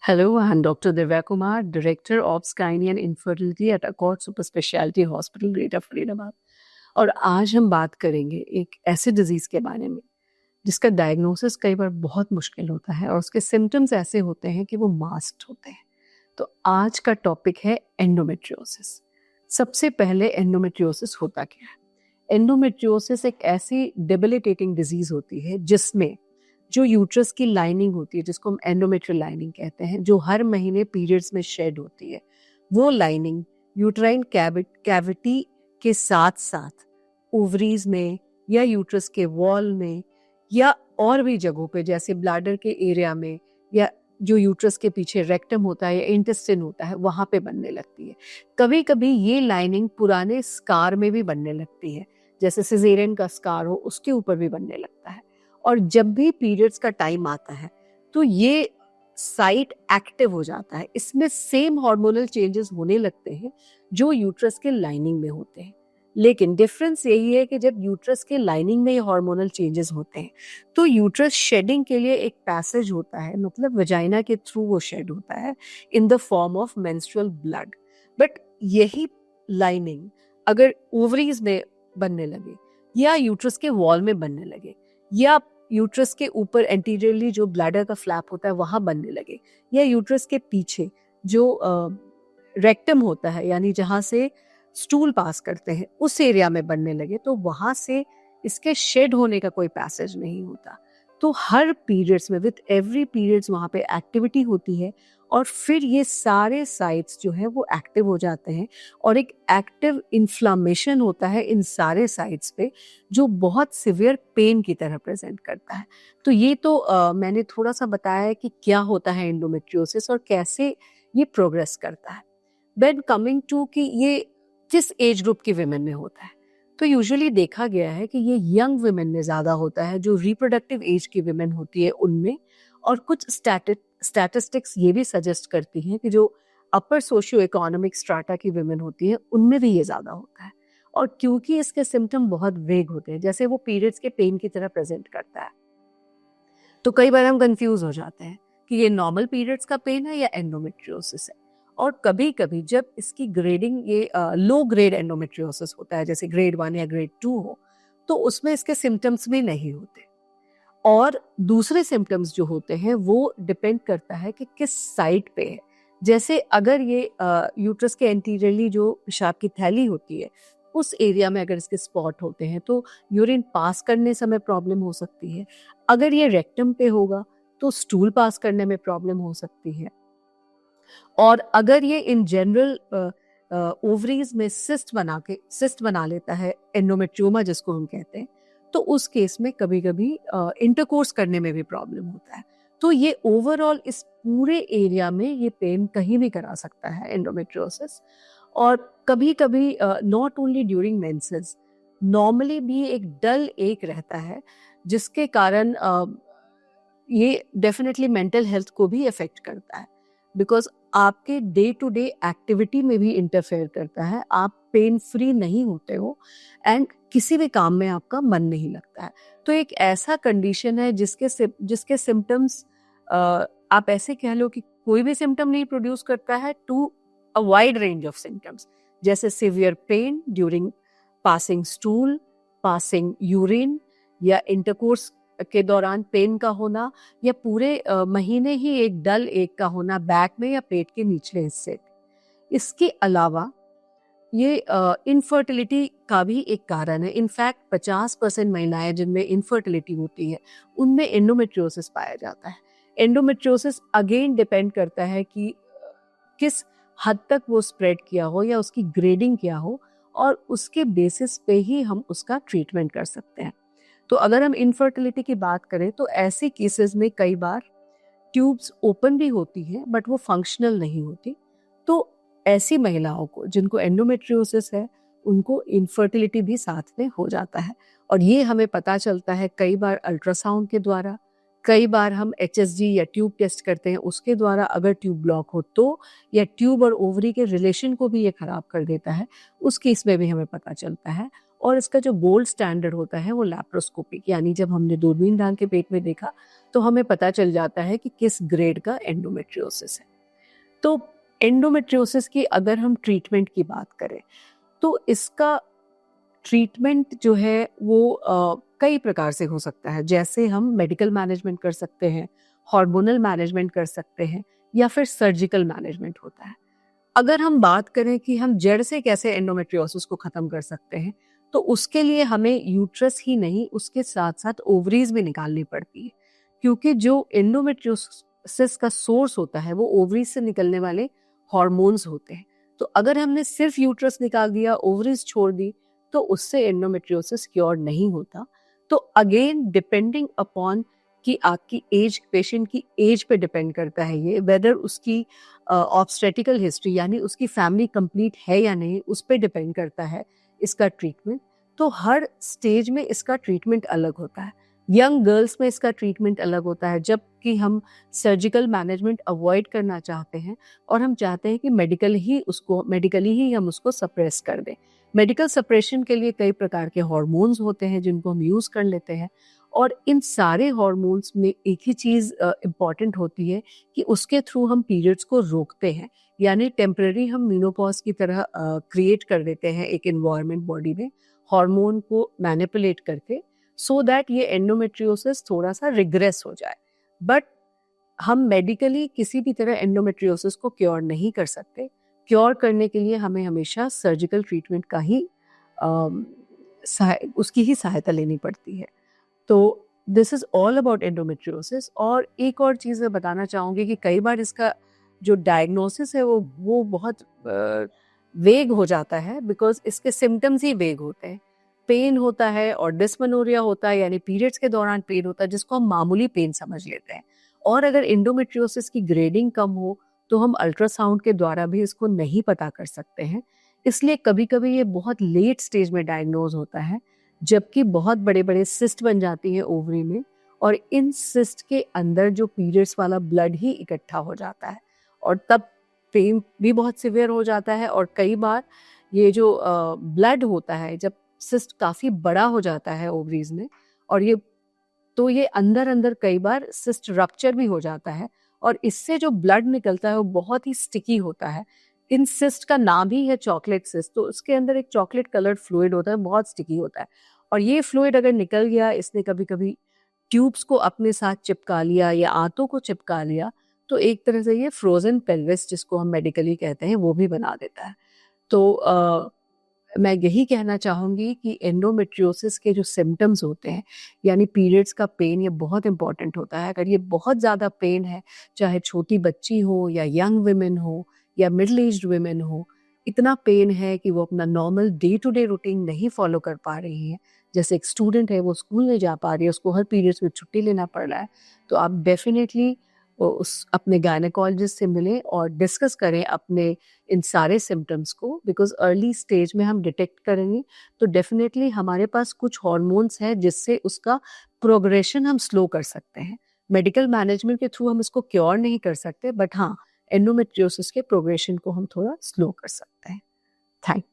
Hello, I'm Dr. Divya Kumar, Director of Gynae and Infertility at Accord Super Specialty Hospital, greater Faridabad. और आज हम बात करेंगे एक ऐसे डिजीज़ के बारे में जिसका डायग्नोसिस कई बार बहुत मुश्किल होता है और उसके सिम्टम्स ऐसे होते हैं कि वो मास्क्ड होते हैं। तो आज का टॉपिक है एंडोमेट्रियोसिस। सबसे पहले एंडोमेट्रियोसिस होता क्या है? एंडोमेट्रियोसिस एक ऐसी डेबिलिटेटिंग डिजीज़ होती है जिसमें जो यूट्रस की लाइनिंग होती है, जिसको हम एंडोमेट्रियल लाइनिंग कहते हैं, जो हर महीने पीरियड्स में शेड होती है, वो लाइनिंग यूट्राइन कैविटी के साथ साथ ओवरीज में या यूट्रस के वॉल में या और भी जगहों पे जैसे ब्लैडर के एरिया में या जो यूट्रस के पीछे रेक्टम होता है या इंटेस्टिन होता है वहाँ पे बनने लगती है। कभी कभी ये लाइनिंग पुराने स्कार में भी बनने लगती है, जैसे सिजेरियन का स्कार हो उसके ऊपर भी बनने लगता है। और जब भी पीरियड्स का टाइम आता है तो ये साइट एक्टिव हो जाता है, इसमें सेम हार्मोनल चेंजेस होने लगते हैं जो यूट्रस के लाइनिंग में होते हैं। लेकिन डिफरेंस यही है कि जब यूट्रस के लाइनिंग में ये हार्मोनल चेंजेस होते हैं तो यूट्रस शेडिंग के लिए एक पैसेज होता है, मतलब वजाइना के थ्रू वो शेड होता है in the form of menstrual blood. But यही लाइनिंग अगर ओवरीज में बनने लगे या यूट्रस के वॉल में बनने लगे या यूट्रस के ऊपर एंटीरियरली जो ब्लैडर का फ्लैप होता है वहां बनने लगे या यूट्रस के पीछे जो रेक्टम होता है यानी जहां से स्टूल पास करते हैं उस एरिया में बनने लगे, तो वहां से इसके शेड होने का कोई पैसेज नहीं होता। तो हर पीरियड्स में विद एवरी पीरियड्स वहां पे एक्टिविटी होती है और फिर ये सारे साइट्स जो है वो एक्टिव हो जाते हैं और एक एक्टिव इन्फ्लामेशन होता है इन सारे साइट्स पे जो बहुत सिवियर पेन की तरह प्रेजेंट करता है। तो ये तो मैंने थोड़ा सा बताया है कि क्या होता है एंडोमेट्रियोसिस और कैसे ये प्रोग्रेस करता है। देन कमिंग टू कि ये किस एज ग्रुप की विमेन में होता है, तो यूजुअली देखा गया है कि ये यंग विमेन में ज़्यादा होता है, जो रिप्रोडक्टिव एज की विमेन होती है उनमें। और कुछ स्टैटिस्टिक्स ये भी सजेस्ट करती हैं कि जो अपर सोशियो इकोनॉमिक स्ट्राटा की विमेन होती है उनमें भी ये ज़्यादा होता है। और क्योंकि इसके सिम्टम बहुत वेग होते हैं, जैसे वो पीरियड्स के पेन की तरह प्रेजेंट करता है, तो कई बार हम कंफ्यूज हो जाते हैं कि ये नॉर्मल पीरियड्स का पेन है या एंडोमेट्रियोसिस है। और कभी कभी जब इसकी ग्रेडिंग ये लो ग्रेड एंडोमेट्रियोसिस होता है, जैसे ग्रेड 1 या ग्रेड 2 हो, तो उसमें इसके सिम्टम्स भी नहीं होते। और दूसरे सिम्टम्स जो होते हैं वो डिपेंड करता है कि किस साइड पे है। जैसे अगर ये यूट्रस के एंटीरियरली जो पेशाब की थैली होती है उस एरिया में अगर इसके स्पॉट होते हैं तो यूरिन पास करने समय प्रॉब्लम हो सकती है। अगर ये रेक्टम पे होगा तो स्टूल पास करने में प्रॉब्लम हो सकती है। और अगर ये इन जनरल ओवरीज में सिस्ट बना लेता है, एंडोमेट्रियोमा जिसको हम कहते हैं, तो उस केस में कभी कभी इंटरकोर्स करने में भी प्रॉब्लम होता है। तो ये ओवरऑल इस पूरे एरिया में ये पेन कहीं भी करा सकता है एंडोमेट्रियोसिस। और कभी कभी not only during menses, normally भी एक डल एक रहता है जिसके कारण ये डेफिनेटली मेंटल हेल्थ को भी अफेक्ट करता है, बिकॉज आपके डे टू डे एक्टिविटी में भी इंटरफेयर करता है। आप पेन फ्री नहीं होते हो एंड किसी भी काम में आपका मन नहीं लगता है। तो एक ऐसा कंडीशन है जिसके सिम्टम्स आप ऐसे कह लो कि कोई भी सिम्टम नहीं प्रोड्यूस करता है to a wide range of symptoms, जैसे severe pain during passing stool, passing urine या इंटरकोर्स के दौरान पेन का होना या पूरे महीने ही एक डल एक का होना बैक में या पेट के निचले हिस्से। इसके अलावा ये इनफर्टिलिटी का भी एक कारण है। इनफैक्ट 50% महिलाएं जिनमें इनफर्टिलिटी होती है उनमें एंडोमेट्रियोसिस पाया जाता है। एंडोमेट्रियोसिस अगेन डिपेंड करता है कि किस हद तक वो स्प्रेड किया हो या उसकी ग्रेडिंग क्या हो, और उसके बेसिस पे ही हम उसका ट्रीटमेंट कर सकते हैं। तो अगर हम इनफर्टिलिटी की बात करें तो ऐसे केसेस में कई बार ट्यूब्स ओपन भी होती हैं बट वो फंक्शनल नहीं होती। तो ऐसी महिलाओं को जिनको एंडोमेट्रियोसिस है उनको इनफर्टिलिटी भी साथ में हो जाता है। और ये हमें पता चलता है कई बार अल्ट्रासाउंड के द्वारा, कई बार हम HSG या ट्यूब टेस्ट करते हैं उसके द्वारा। अगर ट्यूब ब्लॉक हो तो, या ट्यूब और ओवरी के रिलेशन को भी ये खराब कर देता है, उस केस में भी हमें पता चलता है। और इसका जो गोल्ड स्टैंडर्ड होता है वो लैप्रोस्कोपिक, यानी जब हमने दूरबीन डाल के पेट में देखा तो हमें पता चल जाता है कि किस ग्रेड का एंडोमेट्रियोसिस है। तो एंडोमेट्रियोसिस की अगर हम ट्रीटमेंट की बात करें तो इसका ट्रीटमेंट जो है वो कई प्रकार से हो सकता है। जैसे हम मेडिकल मैनेजमेंट कर सकते हैं, हार्मोनल मैनेजमेंट कर सकते हैं, या फिर सर्जिकल मैनेजमेंट होता है। अगर हम बात करें कि हम जड़ से कैसे एंडोमेट्रियोसिस को ख़त्म कर सकते हैं, तो उसके लिए हमें यूट्रस ही नहीं, उसके साथ-साथ ओवरीज भी निकालनी पड़ती है। क्योंकि जो एंडोमेट्रियोसिस का सोर्स होता है, वो ओवरीज से निकलने वाले हॉर्मोन्स होते हैं। तो अगर हमने सिर्फ यूट्रस निकाल दिया, ओवरीज छोड़ दी, तो उससे एंडोमेट्रियोसिस क्योर नहीं होता। तो अगेन डिपेंडिंग अपॉन कि आपकी एज, पेशेंट की एज पे डिपेंड करता है ये, वेदर उसकी ऑब्स्टेटिकल हिस्ट्री यानी उसकी फैमिली कंप्लीट है या नहीं, उस पे डिपेंड करता है इसका ट्रीटमेंट। तो हर स्टेज में इसका ट्रीटमेंट अलग होता है। यंग गर्ल्स में इसका ट्रीटमेंट अलग होता है, जबकि हम सर्जिकल मैनेजमेंट अवॉइड करना चाहते हैं और हम चाहते हैं कि मेडिकली ही हम उसको सप्रेस कर दें। मेडिकल सप्रेशन के लिए कई प्रकार के हार्मोन्स होते हैं जिनको हम यूज़ कर लेते हैं, और इन सारे हार्मोन्स में एक ही चीज़ इम्पॉर्टेंट होती है कि उसके थ्रू हम पीरियड्स को रोकते हैं, यानी टेम्पररी हम मीनोपॉज की तरह क्रिएट कर देते हैं एक एनवायरनमेंट बॉडी में, हार्मोन को मैनिपुलेट करके, सो दैट ये एंडोमेट्रियोसिस थोड़ा सा रिग्रेस हो जाए। बट हम मेडिकली किसी भी तरह एंडोमेट्रियोसिस को क्योर नहीं कर सकते। क्योर करने के लिए हमें हमेशा सर्जिकल ट्रीटमेंट का ही उसकी ही सहायता लेनी पड़ती है। तो this is all about endometriosis. और एक और चीज़ मैं बताना चाहूँगी कि कई बार इसका जो डायग्नोसिस है वो बहुत वेग हो जाता है, बिकॉज इसके सिम्टम्स ही वेग होते हैं। पेन होता है और डिस्मेनोरिया होता है, यानी पीरियड्स के दौरान पेन होता है, जिसको हम मामूली पेन समझ लेते हैं। और अगर एंडोमेट्रियोसिस की ग्रेडिंग कम हो तो हम अल्ट्रासाउंड के द्वारा भी इसको नहीं पता कर सकते हैं। इसलिए कभी कभी ये बहुत लेट स्टेज में डायग्नोज होता है, जबकि बहुत बड़े बड़े सिस्ट बन जाती हैं ओवरी में, और इन सिस्ट के अंदर जो पीरियड्स वाला ब्लड ही इकट्ठा हो जाता है, और तब पेन भी बहुत सिवियर हो जाता है। और कई बार ये जो ब्लड होता है, जब सिस्ट काफ़ी बड़ा हो जाता है ओवरीज में, और ये अंदर अंदर कई बार सिस्ट रप्चर भी हो जाता है, और इससे जो ब्लड निकलता है वो बहुत ही स्टिकी होता है। इन सिस्ट का नाम ही है चॉकलेट सिस्ट, तो उसके अंदर एक चॉकलेट कलर्ड फ्लूइड होता है, बहुत स्टिकी होता है। और ये फ्लूइड अगर निकल गया, इसने कभी कभी ट्यूब्स को अपने साथ चिपका लिया या आंतों को चिपका लिया, तो एक तरह से ये फ्रोजन पेल्विस, जिसको हम मेडिकली कहते हैं, वो भी बना देता है। तो मैं यही कहना चाहूँगी कि एंडोमेट्रियोसिस के जो सिम्टम्स होते हैं, यानी पीरियड्स का पेन, ये बहुत इंपॉर्टेंट होता है। अगर ये बहुत ज़्यादा पेन है, चाहे छोटी बच्ची हो या यंग वुमेन हो या मिडिल एज्ड वुमेन हो, इतना पेन है कि वो अपना normal day to day routine नहीं फॉलो कर पा रही हैं। जैसे एक स्टूडेंट है, वो स्कूल नहीं जा पा रही है, उसको हर पीरियड्स में छुट्टी लेना पड़ रहा है, तो आप डेफिनेटली उस अपने गायनेकोलॉजिस्ट से मिलें और डिस्कस करें अपने इन सारे सिम्टम्स को, बिकॉज अर्ली स्टेज में हम डिटेक्ट करेंगे तो डेफिनेटली हमारे पास कुछ हॉर्मोन्स हैं जिससे उसका प्रोग्रेशन हम स्लो कर सकते हैं। मेडिकल मैनेजमेंट के थ्रू हम इसको क्योर नहीं कर सकते, बट हाँ, एंडोमेट्रियोसिस के प्रोग्रेशन को हम थोड़ा स्लो कर सकते हैं। थैंक